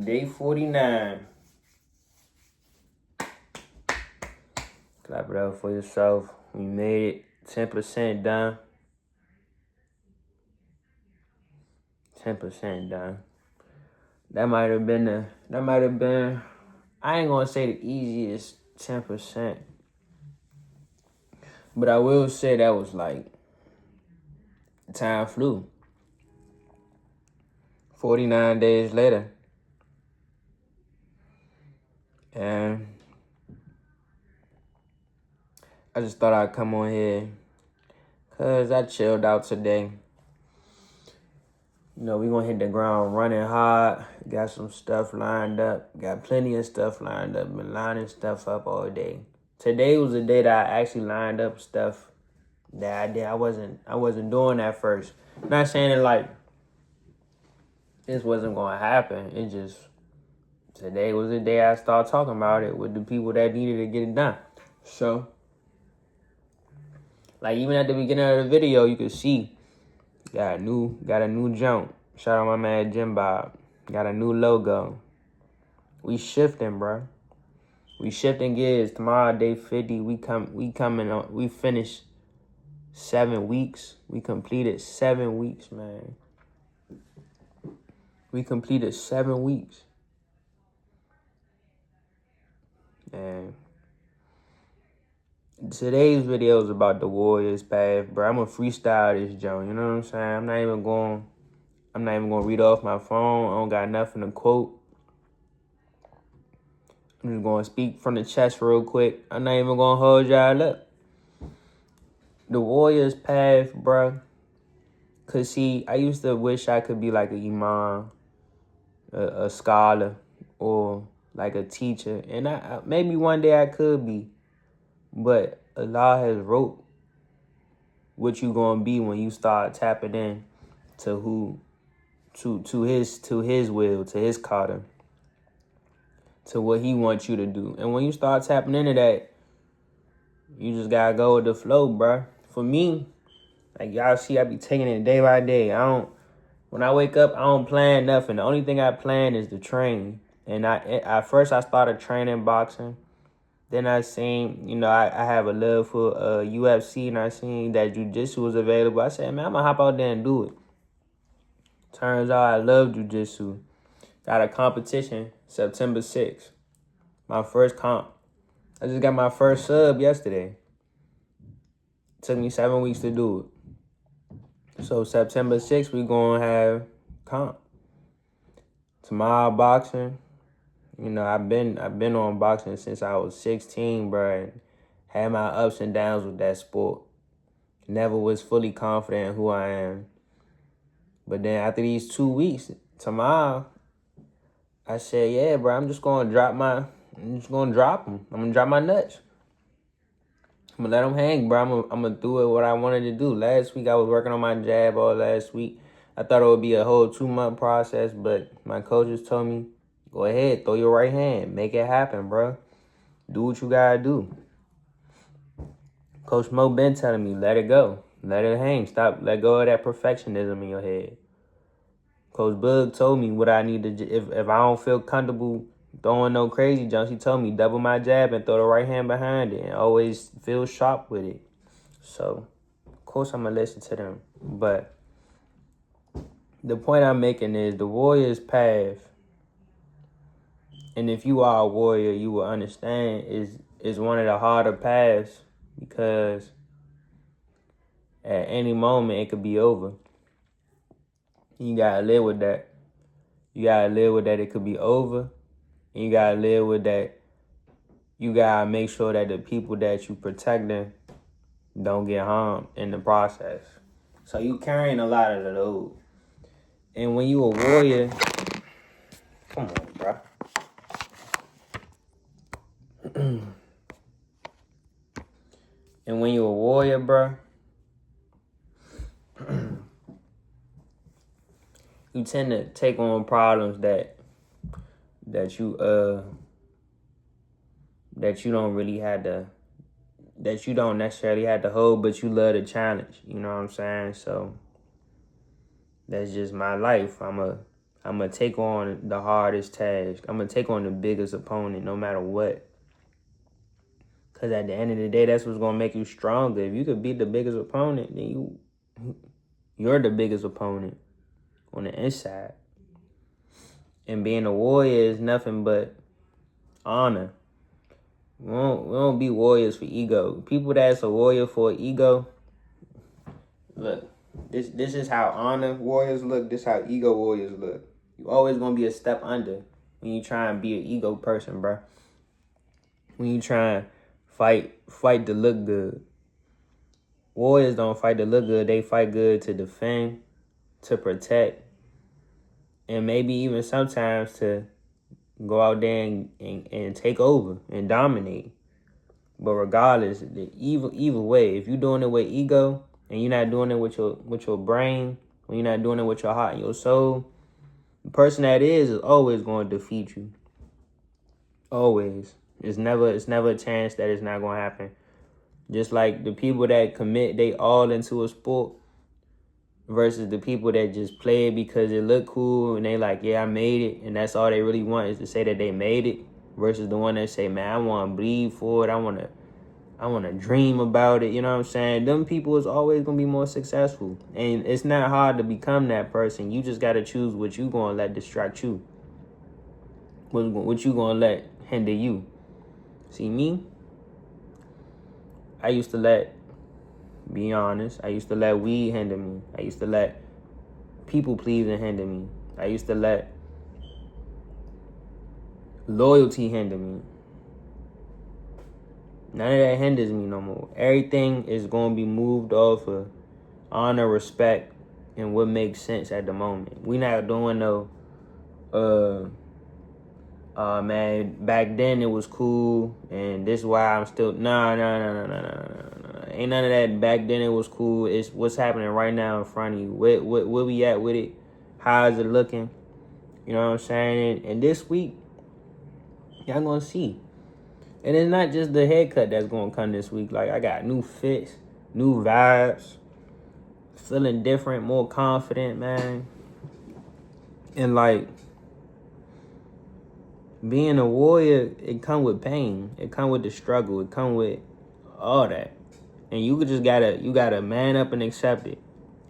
Day 49. Clap it up for yourself. We made it 10% done. 10% done. That might have been, I ain't gonna say the easiest 10%. But I will say that was like, time flew. 49 days later. And I just thought I'd come on here because I chilled out today. You know, we gonna hit the ground running hard. Got some stuff lined up. Got plenty of stuff lined up. Been lining stuff up all day. Today was the day that I actually lined up stuff that I did. I wasn't doing that first. Not saying it like this wasn't gonna happen. It just, today was the day I started talking about it with the people that needed to get it done. So, like even at the beginning of the video, you could see got a new jump. Shout out my man Jim Bob. Got a new logo. We shifting, bro. We shifting gears. Tomorrow, day 50. We coming on. We finished 7 weeks. We completed 7 weeks, man. We completed 7 weeks. And today's video is about the Warriors path, bro. I'm gonna freestyle this joint. You know what I'm saying? I'm not even gonna read off my phone. I don't got nothing to quote. I'm just gonna speak from the chest real quick. I'm not even gonna hold y'all up. The Warriors path, bro. Cause see, I used to wish I could be like an imam, a scholar, or like a teacher, and I maybe one day I could be. But Allah has wrote what you gonna be when you start tapping in to his will, to his qadr, to what he wants you to do. And when you start tapping into that, you just gotta go with the flow, bruh. For me, like y'all see, I be taking it day by day. When I wake up, I don't plan nothing. The only thing I plan is to train. And at first I started training boxing. Then I seen, you know, I have a love for UFC, and I seen that jiu-jitsu was available. I said, man, I'm gonna hop out there and do it. Turns out I love jiu-jitsu. Got a competition September 6th. My first comp. I just got my first sub yesterday. Took me 7 weeks to do it. So September 6th, we gonna have comp. Tomorrow boxing. You know, I've been on boxing since I was 16, bro. And had my ups and downs with that sport. Never was fully confident in who I am. But then after these 2 weeks, tomorrow, I said, yeah, bro, I'm just gonna drop them. I'm gonna drop my nuts. I'm gonna let them hang, bro. I'm gonna do it what I wanted to do. Last week, I was working on my jab all last week. I thought it would be a whole 2-month process, but my coaches told me, go ahead, throw your right hand. Make it happen, bro. Do what you gotta do. Coach Mo been telling me, let it go. Let it hang. Let go of that perfectionism in your head. Coach Bug told me what I need to, if I don't feel comfortable throwing no crazy jumps, he told me double my jab and throw the right hand behind it and always feel sharp with it. So, of course, I'm going to listen to them. But the point I'm making is the Warriors path, and if you are a warrior, you will understand, is one of the harder paths, because at any moment it could be over. You gotta live with that. You gotta live with that it could be over. And you gotta live with that. You gotta make sure that the people that you protecting don't get harmed in the process. So you carrying a lot of the load. And when you a warrior, come on, bro. And when you a warrior, bro, you tend to take on problems that you don't really have to, that you don't necessarily have to hold, but you love the challenge. You know what I'm saying? So that's just my life. I'm a I'm going to take on the hardest task. I'm going to take on the biggest opponent no matter what. Because at the end of the day, that's what's going to make you stronger. If you could beat the biggest opponent, then you're the biggest opponent on the inside. And being a warrior is nothing but honor. We don't be warriors for ego. People that's a warrior for ego, look, this is how honor warriors look. This is how ego warriors look. You always going to be a step under when you try and be an ego person, bro. When you try and fight to look good. Warriors don't fight to look good. They fight good to defend, to protect, and maybe even sometimes to go out there and take over and dominate. But regardless, either way, if you're doing it with ego and you're not doing it with your brain, when you're not doing it with your heart and your soul, the person that is always going to defeat you. Always. It's never a chance that it's not going to happen. Just like the people that commit they all into a sport versus the people that just play it because it look cool and they like, yeah, I made it, and that's all they really want is to say that they made it, versus the one that say, man, I want to bleed for it, I want to dream about it, you know what I'm saying? Them people is always going to be more successful. And it's not hard to become that person. You just got to choose what you going to let distract you. What you going to let hinder you. See, me, I used to let weed hinder me. I used to let people pleasing hinder me. I used to let loyalty hinder me. None of that hinders me no more. Everything is going to be moved off of honor, respect, and what makes sense at the moment. We not doing no, man, back then it was cool, and this is why I'm still, no. Ain't none of that. Back then it was cool. It's what's happening right now in front of you. Where we at with it? How is it looking? You know what I'm saying? And this week, y'all gonna see. And it's not just the haircut that's gonna come this week. Like, I got new fits, new vibes, feeling different, more confident, man. And like, being a warrior, it come with pain. It come with the struggle. It come with all that. And you gotta man up and accept it.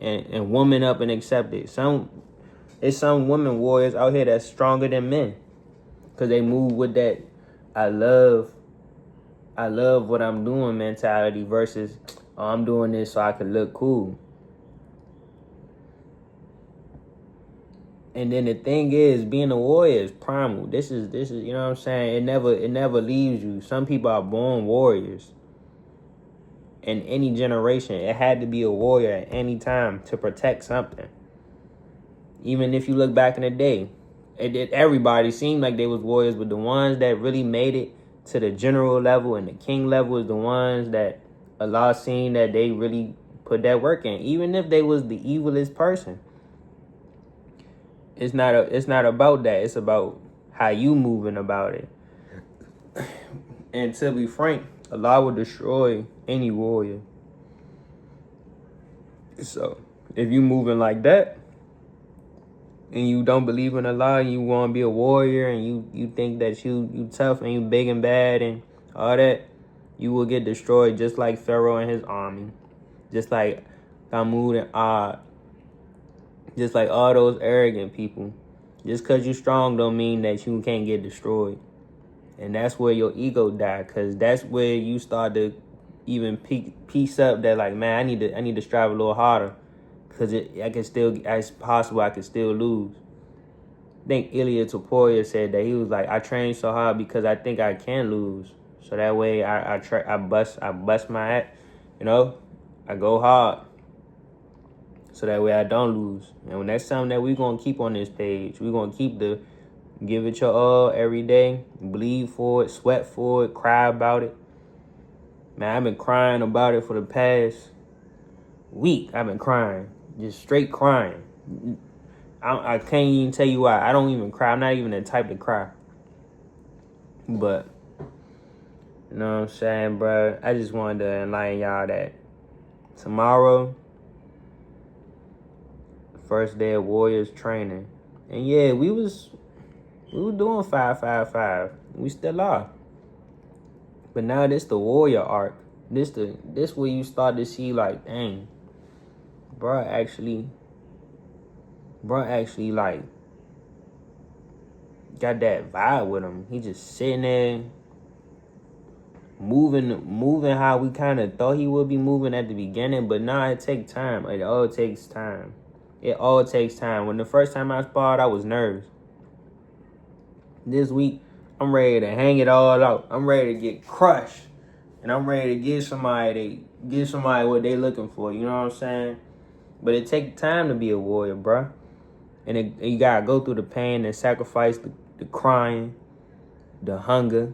And woman up and accept it. It's some women warriors out here that's stronger than men. Cause they move with that I love what I'm doing mentality versus, oh, I'm doing this so I can look cool. And then the thing is, being a warrior is primal. This is you know what I'm saying? It never leaves you. Some people are born warriors. In any generation, it had to be a warrior at any time to protect something. Even if you look back in the day, everybody seemed like they was warriors, but the ones that really made it to the general level and the king level is the ones that Allah seen that they really put that work in. Even if they was the evilest person, it's not about that. It's about how you moving about it. And to be frank, Allah will destroy any warrior. So if you moving like that and you don't believe in Allah and you want to be a warrior and you think that you tough and you big and bad and all that, you will get destroyed just like Pharaoh and his army, just like Thamud and Ad, just like all those arrogant people. Just because you strong don't mean that you can't get destroyed. And that's where your ego died, because that's where you start to even piece up that, like, man, I need to strive a little harder, because it's possible I can still lose. I think Ilya Taporia said that he was like, I train so hard because I think I can lose, so that way I bust my ass, you know, I go hard, so that way I don't lose. And that's something that we're gonna keep on this page. We're gonna keep the give it your all every day. Bleed for it, sweat for it, cry about it. Man, I've been crying about it for the past week. I've been crying. Just straight crying. I can't even tell you why. I don't even cry. I'm not even the type to cry. But, you know what I'm saying, bro? I just wanted to enlighten y'all that tomorrow, first day of Warriors training. And yeah, we was doing 5-5-5. We still are. But now this the warrior arc. This where you start to see like, dang, bruh actually like got that vibe with him. He just sitting there moving how we kind of thought he would be moving at the beginning, but now it takes time. It all takes time. It all takes time. When the first time I sparred, I was nervous. This week, I'm ready to hang it all out. I'm ready to get crushed. And I'm ready to give somebody what they looking for. You know what I'm saying? But it takes time to be a warrior, bruh. And you gotta go through the pain and sacrifice, the crying, the hunger,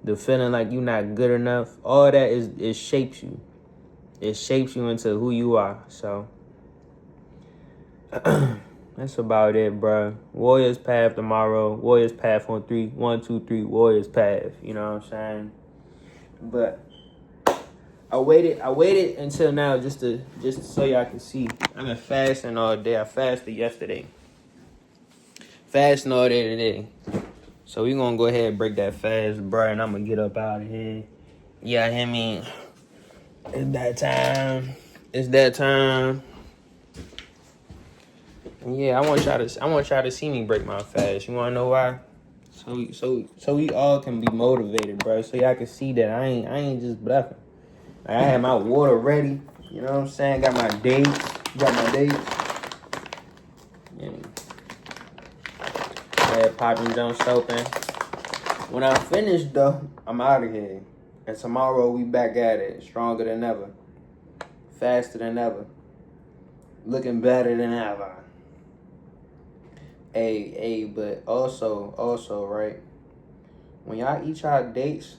the feeling like you're not good enough. All that it shapes you. It shapes you into who you are. So that's about it, bruh. Warriors Path tomorrow. Warriors Path on 3. 1, 2, 3. Warriors Path. You know what I'm saying? But I waited until now just so y'all can see. I've been fasting all day. I fasted yesterday. Fasting all day today. So we gonna go ahead and break that fast, bro, and I'm gonna get up out of here. Yeah, hear me? It's that time. It's that time. And yeah, I want y'all to see me break my fast. You wanna know why? So we all can be motivated, bro. So y'all can see that I ain't just bluffing. Like, I had my water ready. You know what I'm saying? Got my dates. And I had popping jump soaping. When I finish though, I'm out of here. And tomorrow we back at it, stronger than ever, faster than ever, looking better than ever. But also, right? When y'all eat y'all dates,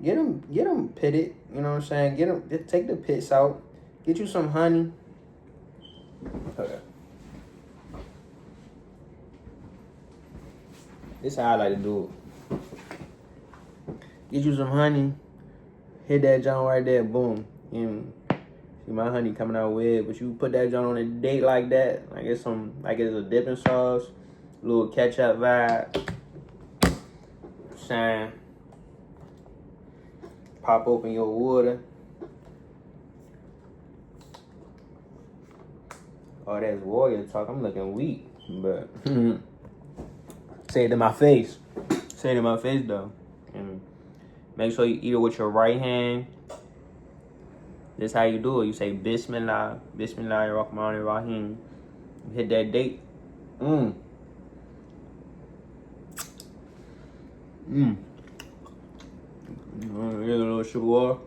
get them pitted. You know what I'm saying? Take the pits out. Get you some honey. Okay. This is how I like to do it. Get you some honey. Hit that joint right there. Boom. See my honey coming out weird, but you put that joint on a date like that, like it's a dipping sauce, a little ketchup vibe. Shine. Pop open your water. Oh, that's warrior talk. I'm looking weak, but say it to my face. Say it to my face though. And make sure you eat it with your right hand. This is how you do it. You say Bismillah, Bismillahirrahmanirrahim. You hit that date. Get a little sugar water.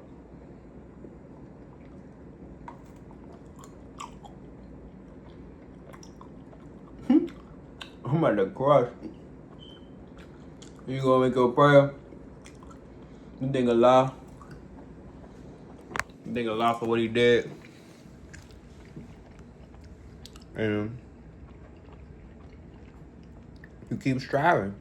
I'm about to crush. You gonna make your prayer. You think Allah. You thank Allah for what he did. And you keep striving.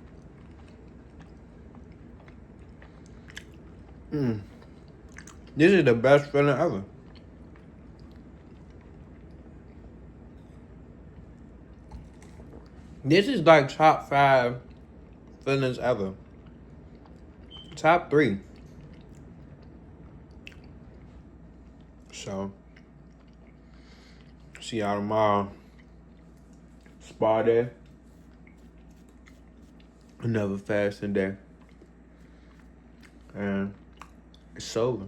This is the best feeling ever. This is like top 5 feelings ever. Top 3. So, see y'all tomorrow. Spa day. Another fasting day. And it's over.